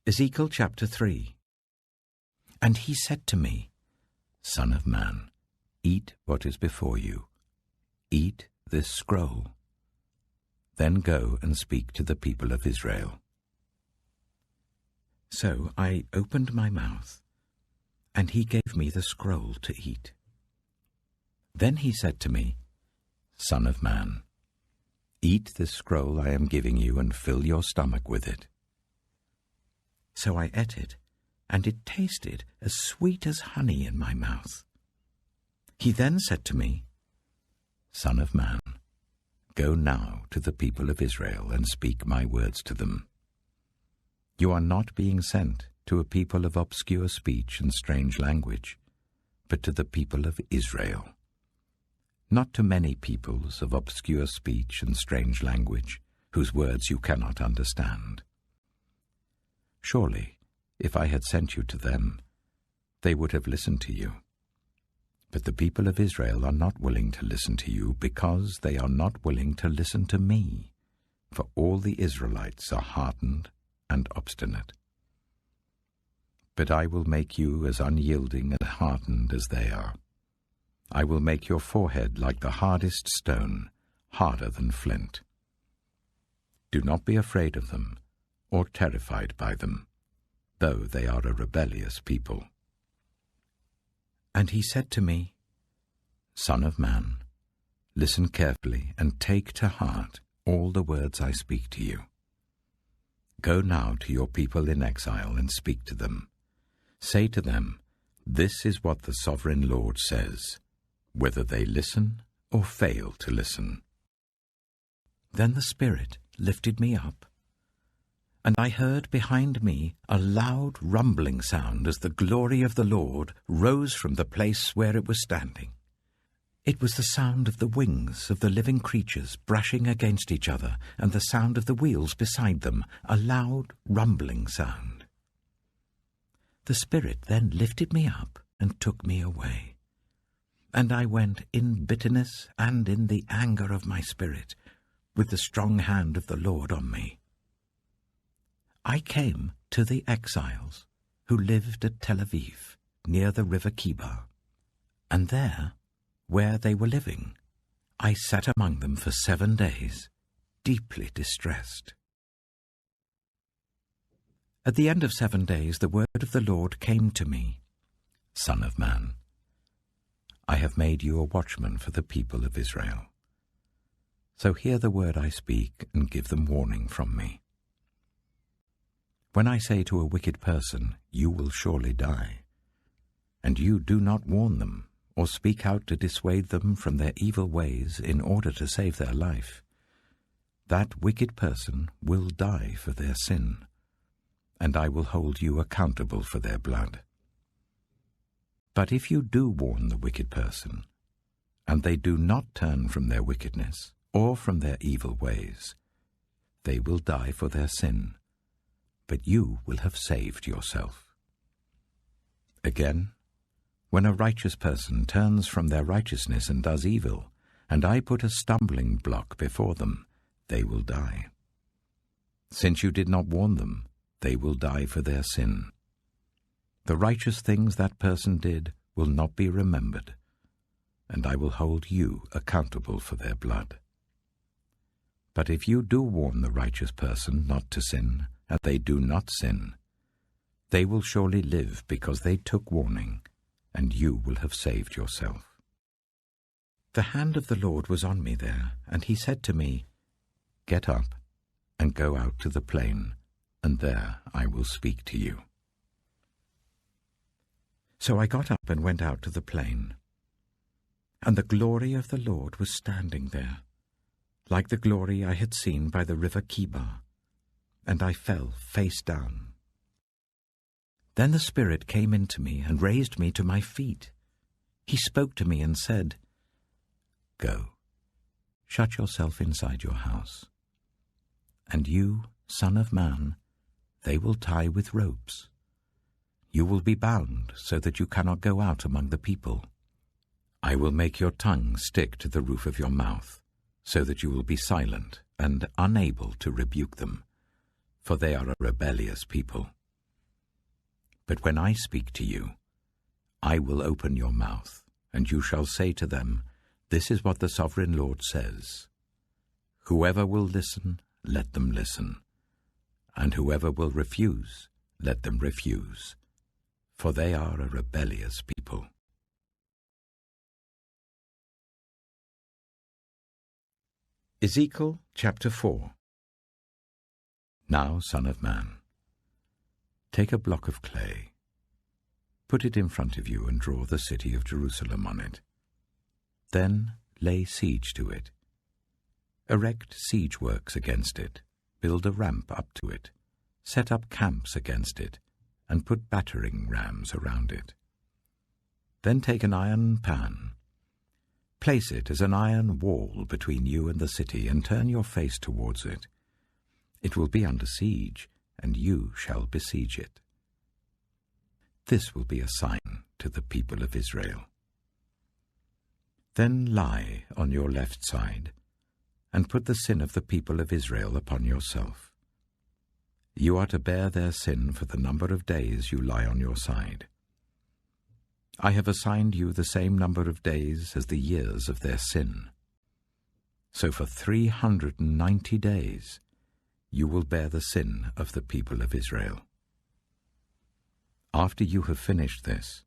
Ezekiel chapter 3. And he said to me, Son of man, eat what is before you. Eat this scroll. Then go and speak to the people of Israel. So I opened my mouth, and he gave me the scroll to eat. Then he said to me, Son of man, eat this scroll I am giving you and fill your stomach with it. So I ate it, and it tasted as sweet as honey in my mouth. He then said to me, Son of man, go now to the people of Israel and speak my words to them. You are not being sent to a people of obscure speech and strange language, but to the people of Israel. Not to many peoples of obscure speech and strange language, whose words you cannot understand. Surely, if I had sent you to them, they would have listened to you. But the people of Israel are not willing to listen to you because they are not willing to listen to me, for all the Israelites are hardened and obstinate. But I will make you as unyielding and hardened as they are. I will make your forehead like the hardest stone, harder than flint. Do not be afraid of them, or terrified by them, though they are a rebellious people. And he said to me, Son of man, listen carefully and take to heart all the words I speak to you. Go now to your people in exile and speak to them. Say to them, This is what the sovereign Lord says, whether they listen or fail to listen. Then the Spirit lifted me up, and I heard behind me a loud rumbling sound as the glory of the Lord rose from the place where it was standing. It was the sound of the wings of the living creatures brushing against each other, and the sound of the wheels beside them, a loud rumbling sound. The Spirit then lifted me up and took me away, and I went in bitterness and in the anger of my spirit, with the strong hand of the Lord on me. I came to the exiles who lived at Tel Aviv, near the river Kibar, and there, where they were living, I sat among them for 7 days, deeply distressed. At the end of 7 days the word of the Lord came to me, Son of man, I have made you a watchman for the people of Israel. So hear the word I speak and give them warning from me. When I say to a wicked person, You will surely die, and you do not warn them, or speak out to dissuade them from their evil ways in order to save their life, that wicked person will die for their sin, and I will hold you accountable for their blood. But if you do warn the wicked person, and they do not turn from their wickedness or from their evil ways, they will die for their sin, but you will have saved yourself. Again, when a righteous person turns from their righteousness and does evil, and I put a stumbling block before them, they will die. Since you did not warn them, they will die for their sin. The righteous things that person did will not be remembered, and I will hold you accountable for their blood. But if you do warn the righteous person not to sin, and they do not sin, they will surely live because they took warning, and you will have saved yourself. The hand of the Lord was on me there, and he said to me, Get up and go out to the plain, and there I will speak to you. So I got up and went out to the plain, and the glory of the Lord was standing there, like the glory I had seen by the river Kibar, and I fell face down. Then the Spirit came into me and raised me to my feet. He spoke to me and said, Go, shut yourself inside your house. And you, son of man, they will tie with ropes. You will be bound so that you cannot go out among the people. I will make your tongue stick to the roof of your mouth, so that you will be silent and unable to rebuke them, for they are a rebellious people. But when I speak to you, I will open your mouth, and you shall say to them, This is what the Sovereign Lord says. Whoever will listen, let them listen, and whoever will refuse, let them refuse, for they are a rebellious people. Ezekiel chapter 4. Now, Son of man, take a block of clay, put it in front of you, and draw the city of Jerusalem on it. Then lay siege to it. Erect siege works against it, build a ramp up to it, set up camps against it, and put battering rams around it. Then take an iron pan, place it as an iron wall between you and the city, and turn your face towards it. It will be under siege, and you shall besiege it. This will be a sign to the people of Israel. Then lie on your left side, and put the sin of the people of Israel upon yourself. You are to bear their sin for the number of days you lie on your side. I have assigned you the same number of days as the years of their sin. So for 390 days you will bear the sin of the people of Israel. After you have finished this,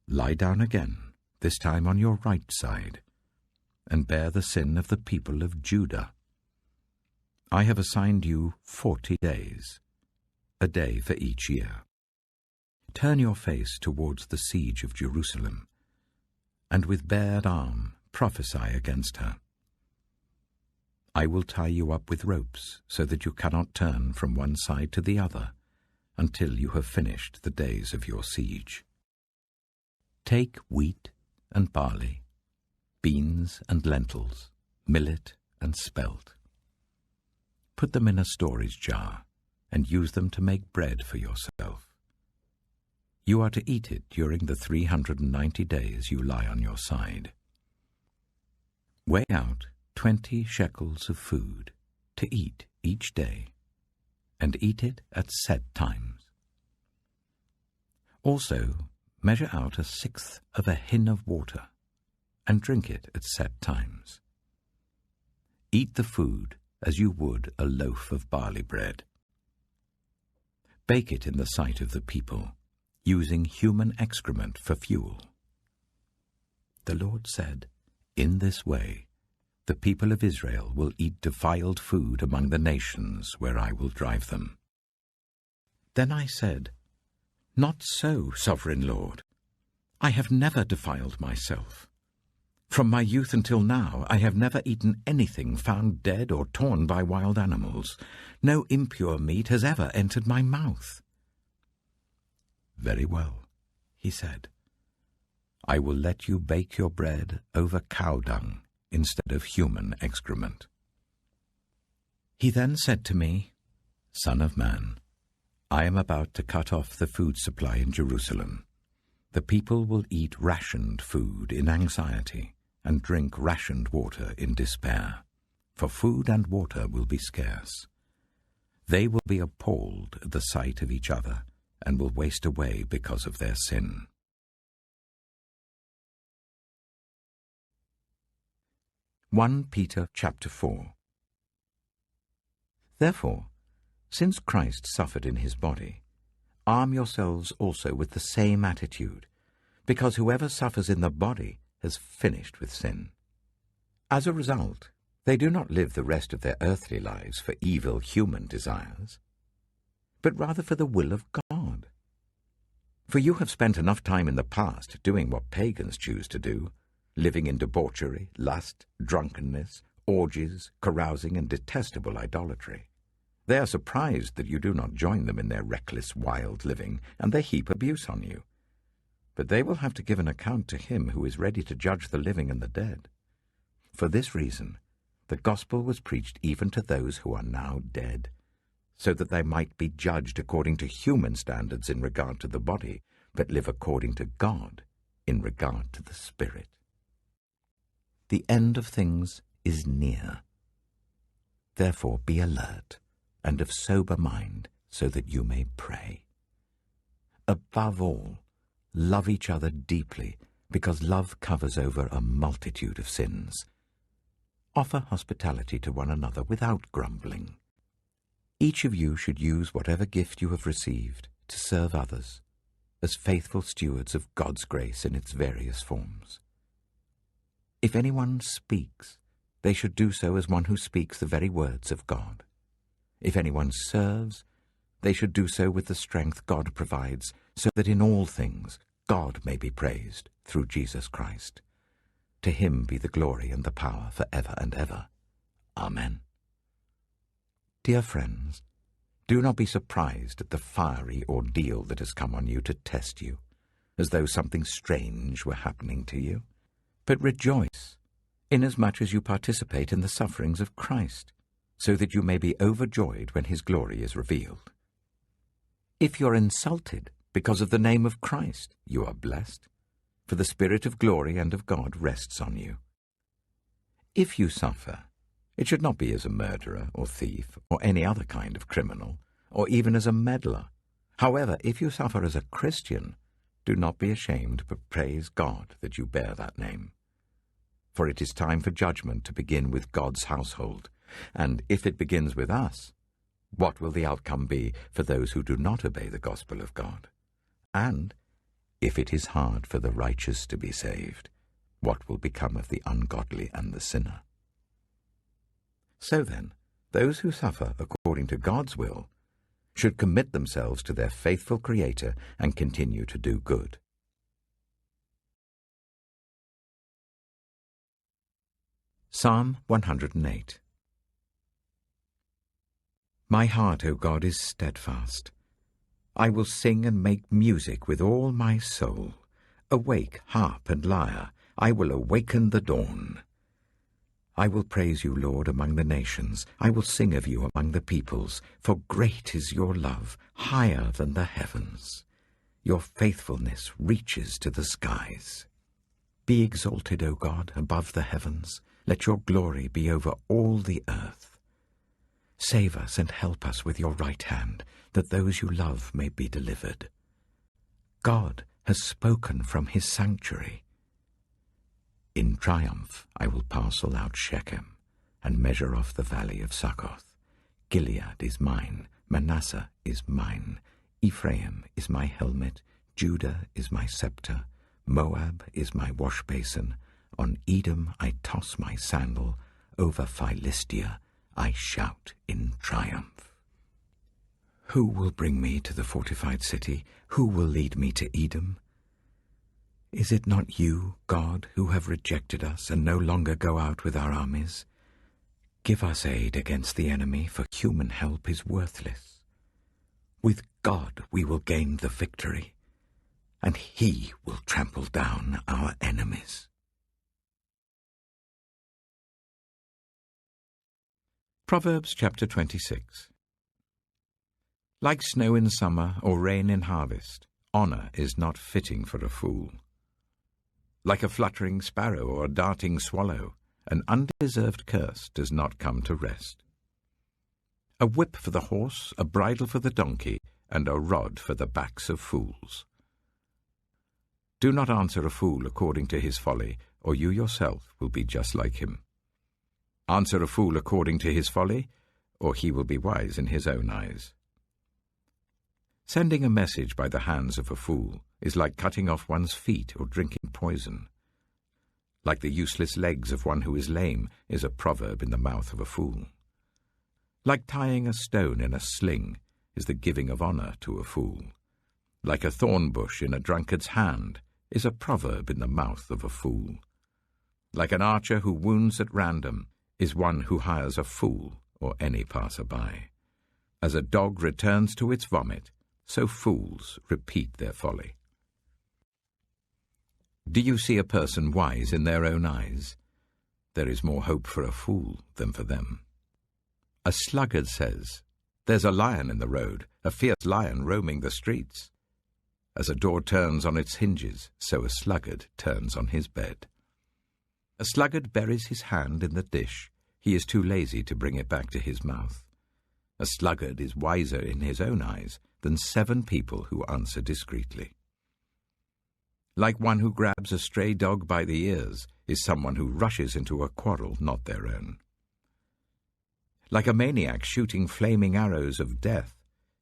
lie down again, this time on your right side, and bear the sin of the people of Judah. I have assigned you 40 days, a day for each year. Turn your face towards the siege of Jerusalem, and with bared arm prophesy against her. I will tie you up with ropes, so that you cannot turn from one side to the other, until you have finished the days of your siege. Take wheat and barley, beans and lentils, millet and spelt. Put them in a storage jar, and use them to make bread for yourself. You are to eat it during the 390 days you lie on your side. Weigh out 20 shekels of food to eat each day, and eat it at set times. Also, measure out 1/6 of a hin of water, and drink it at set times. Eat the food as you would a loaf of barley bread. Bake it in the sight of the people, using human excrement for fuel. The Lord said, In this way the people of Israel will eat defiled food among the nations where I will drive them. Then I said, Not so, Sovereign Lord. I have never defiled myself. From my youth until now I have never eaten anything found dead or torn by wild animals. No impure meat has ever entered my mouth. Very well, he said. I will let you bake your bread over cow dung instead of human excrement. He then said to me, Son of man, I am about to cut off the food supply in Jerusalem. The people will eat rationed food in anxiety and drink rationed water in despair, for food and water will be scarce. They will be appalled at the sight of each other and will waste away because of their sin. Peter chapter 4. Therefore, since Christ suffered in his body, arm yourselves also with the same attitude, because whoever suffers in the body has finished with sin. As a result, they do not live the rest of their earthly lives for evil human desires, but rather for the will of God. For you have spent enough time in the past doing what pagans choose to do, living in debauchery, lust, drunkenness, orgies, carousing, and detestable idolatry. They are surprised that you do not join them in their reckless, wild living, and they heap abuse on you. But they will have to give an account to him who is ready to judge the living and the dead. For this reason, the gospel was preached even to those who are now dead, so that they might be judged according to human standards in regard to the body, but live according to God in regard to the spirit. The end of things is near. Therefore be alert and of sober mind, so that you may pray. Above all, love each other deeply, because love covers over a multitude of sins. Offer hospitality to one another without grumbling. Each of you should use whatever gift you have received to serve others, as faithful stewards of God's grace in its various forms. If anyone speaks, they should do so as one who speaks the very words of God. If anyone serves, they should do so with the strength God provides, so that in all things God may be praised through Jesus Christ. To him be the glory and the power for ever and ever. Amen. Dear friends, do not be surprised at the fiery ordeal that has come on you to test you, as though something strange were happening to you. But rejoice, inasmuch as you participate in the sufferings of Christ, so that you may be overjoyed when his glory is revealed. If you are insulted because of the name of Christ, you are blessed, for the Spirit of glory and of God rests on you. If you suffer, it should not be as a murderer or thief or any other kind of criminal, or even as a meddler. However, if you suffer as a Christian, do not be ashamed, but praise God that you bear that name. For it is time for judgment to begin with God's household, and if it begins with us, what will the outcome be for those who do not obey the gospel of God? And if it is hard for the righteous to be saved, what will become of the ungodly and the sinner? So then, those who suffer according to God's will should commit themselves to their faithful Creator and continue to do good. Psalm 108. My heart, O God, is steadfast. I will sing and make music with all my soul. Awake, harp and lyre, I will awaken the dawn. I will praise you, Lord, among the nations. I will sing of you among the peoples, for great is your love, higher than the heavens. Your faithfulness reaches to the skies. Be exalted, O God, above the heavens. Let your glory be over all the earth. Save us and help us with your right hand, that those you love may be delivered. God has spoken from his sanctuary. In triumph I will parcel out Shechem, and measure off the valley of Succoth. Gilead is mine, Manasseh is mine, Ephraim is my helmet, Judah is my scepter, Moab is my wash basin, on Edom I toss my sandal, over Philistia I shout in triumph. Who will bring me to the fortified city? Who will lead me to Edom? Is it not you, God, who have rejected us and no longer go out with our armies? Give us aid against the enemy, for human help is worthless. With God we will gain the victory, and he will trample down our enemies. Proverbs chapter 26. Like snow in summer or rain in harvest, honor is not fitting for a fool. Like a fluttering sparrow or a darting swallow, an undeserved curse does not come to rest. A whip for the horse, a bridle for the donkey, and a rod for the backs of fools. Do not answer a fool according to his folly, or you yourself will be just like him. Answer a fool according to his folly, or he will be wise in his own eyes. Sending a message by the hands of a fool is like cutting off one's feet or drinking poison. Like the useless legs of one who is lame is a proverb in the mouth of a fool. Like tying a stone in a sling is the giving of honor to a fool. Like a thorn bush in a drunkard's hand is a proverb in the mouth of a fool. Like an archer who wounds at random is one who hires a fool or any passer-by. As a dog returns to its vomit, so fools repeat their folly. Do you see a person wise in their own eyes? There is more hope for a fool than for them. A sluggard says, "There's a lion in the road, a fierce lion roaming the streets." As a door turns on its hinges, so a sluggard turns on his bed. A sluggard buries his hand in the dish. He is too lazy to bring it back to his mouth. A sluggard is wiser in his own eyes than 7 people who answer discreetly. Like one who grabs a stray dog by the ears is someone who rushes into a quarrel not their own. Like a maniac shooting flaming arrows of death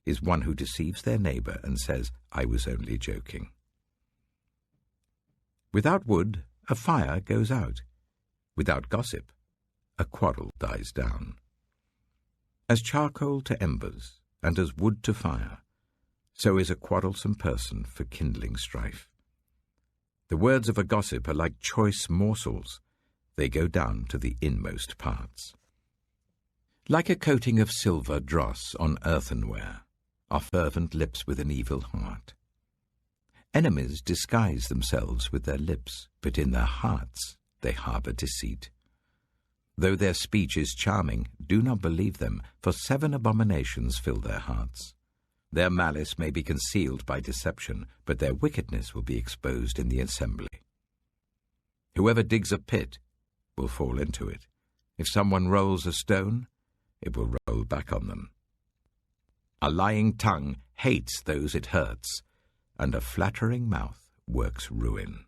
is one who deceives their neighbor and says, "I was only joking." Without wood, a fire goes out. Without gossip, a quarrel dies down. As charcoal to embers, and as wood to fire, so is a quarrelsome person for kindling strife. The words of a gossip are like choice morsels. They go down to the inmost parts. Like a coating of silver dross on earthenware are fervent lips with an evil heart. Enemies disguise themselves with their lips, but in their hearts they harbor deceit. Though their speech is charming, do not believe them, for 7 abominations fill their hearts. Their malice may be concealed by deception, but their wickedness will be exposed in the assembly. Whoever digs a pit will fall into it. If someone rolls a stone, it will roll back on them. A lying tongue hates those it hurts, and a flattering mouth works ruin.